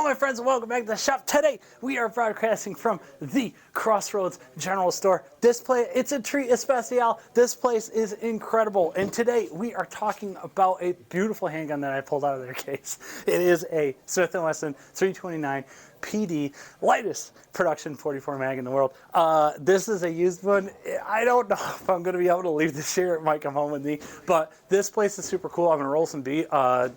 Hello my friends and welcome back to the shop. Today we are broadcasting from the Crossroads General Store. This place, it's a treat especial. This place is incredible, and today we are talking about a beautiful handgun that I pulled out of their case. It is a Smith & Wesson 329 PD, lightest production 44 mag in the world. This is a used one. I don't know if I'm going to be able to leave this here. It might come home with me, but this place is super cool. I'm going to roll some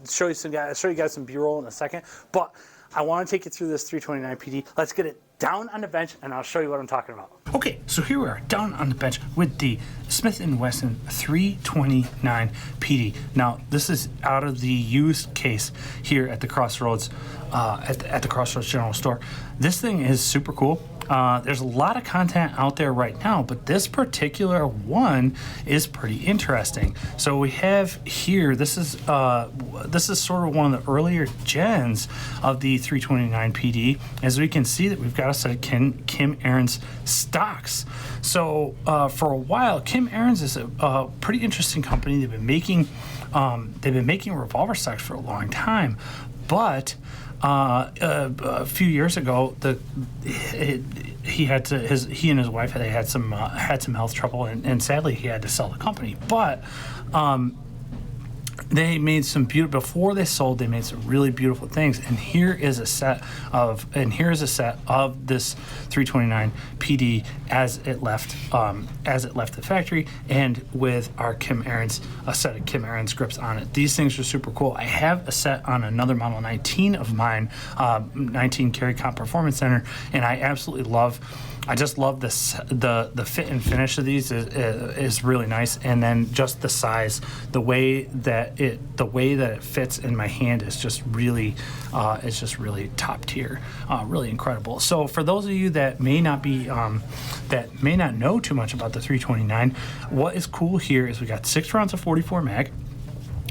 show you guys some B-roll in a second, but I want to take you through this 329 PD. Let's get it down on the bench and I'll show you what I'm talking about. Okay, so here we are down on the bench with the Smith & Wesson 329 PD. Now, this is out of the used case here at the Crossroads, at the Crossroads General Store. This thing is super cool. There's a lot of content out there right now, but this particular one is pretty interesting. So we have here, this is sort of one of the earlier gens of the 329 PD. As we can see that we've got a set of Kim Aaron's stocks. So for a while, Kim Aaron's is a pretty interesting company. They've been making revolver stocks for a long time, but a few years ago, he and his wife had some health trouble, and sadly he had to sell the company. But they made some beautiful, before they sold, they made some really beautiful things. And here is a set of this 329 PD as it left the factory, and with our a set of Kim Aaron's grips on it. These things are super cool. I have a set on another model 19 of mine, 19 Carry Comp Performance Center, and I absolutely love. I just love this. The fit and finish of these is really nice, and then just the size, the way that it fits in my hand is just really top tier, really incredible. So for those of you that may not know too much about the 329, what is cool here is we got 6 rounds of 44 mag.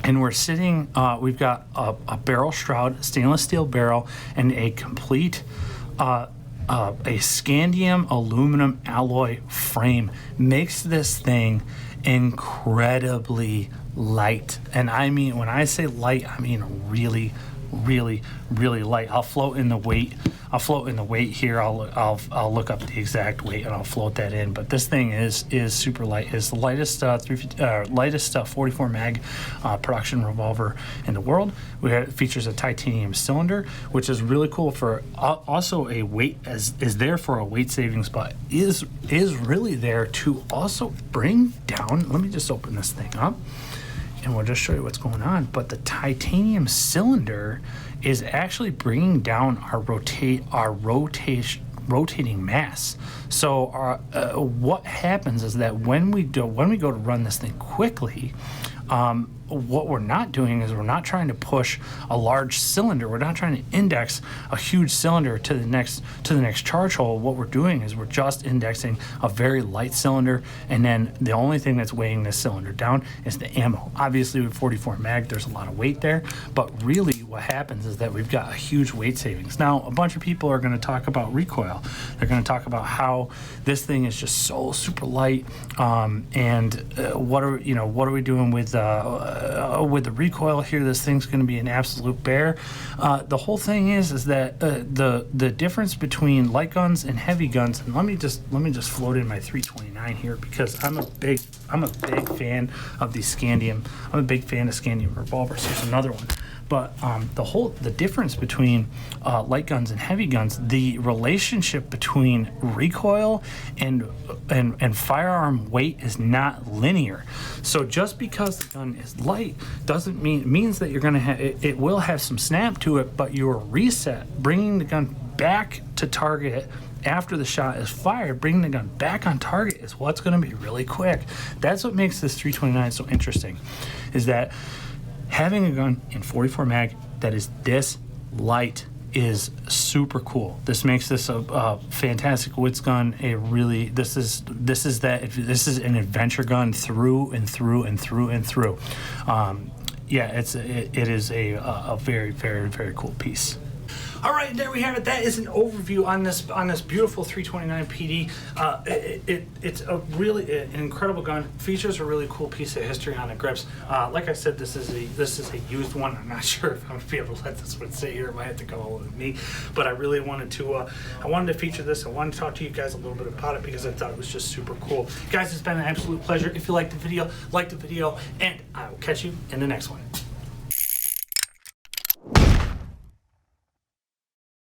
And we've got a barrel shroud, stainless steel barrel, and a complete a scandium aluminum alloy frame makes this thing incredibly light. And I mean, when I say light, I mean really light. I'll float in the weight here. I'll look up the exact weight and I'll float that in. But this thing is super light. It's the lightest 44 mag production revolver in the world. It features a titanium cylinder, which is really cool for also a weight, is there for a weight savings, but is really there to also bring down. Let me just open this thing up, and we'll just show you what's going on. But the titanium cylinder is actually bringing down our rotating mass. So what happens is that when we go to run this thing quickly, what we're not doing is we're not trying to push a large cylinder. We're not trying to index a huge cylinder to the next charge hole. What we're doing is we're just indexing a very light cylinder, and then the only thing that's weighing this cylinder down is the ammo. Obviously with 44 mag, there's a lot of weight there, but really what happens is that we've got a huge weight savings. Now, a bunch of people are going to talk about recoil. They're going to talk about how this thing is just so super light, and what are we doing with the recoil here? This thing's going to be an absolute bear. The whole thing is that the difference between light guns and heavy guns. And let me just float in my 329 here, because I'm a big fan of the scandium. I'm a big fan of scandium revolvers. Here's another one. But the difference between light guns and heavy guns, the relationship between recoil and firearm weight is not linear. So just because the gun is light means that you're going to have it will have some snap to it, but your reset, bringing the gun back to target after the shot is fired, bringing the gun back on target is what's going to be really quick. That's what makes this 329 so interesting, is that having a gun in 44 mag that is this light is super cool. This makes this a fantastic woods gun. This is an adventure gun through and through and through and through. It is a very, very, very cool piece. All right, there we have it. That is an overview on this beautiful 329 PD. It's a really an incredible gun. Features a really cool piece of history on the grips. Like I said, this is a used one. I'm not sure if I'm gonna be able to let this one sit here. It might have to come over with me. But I really wanted to feature this. I wanted to talk to you guys a little bit about it because I thought it was just super cool. Guys, it's been an absolute pleasure. If you liked the video, and I will catch you in the next one.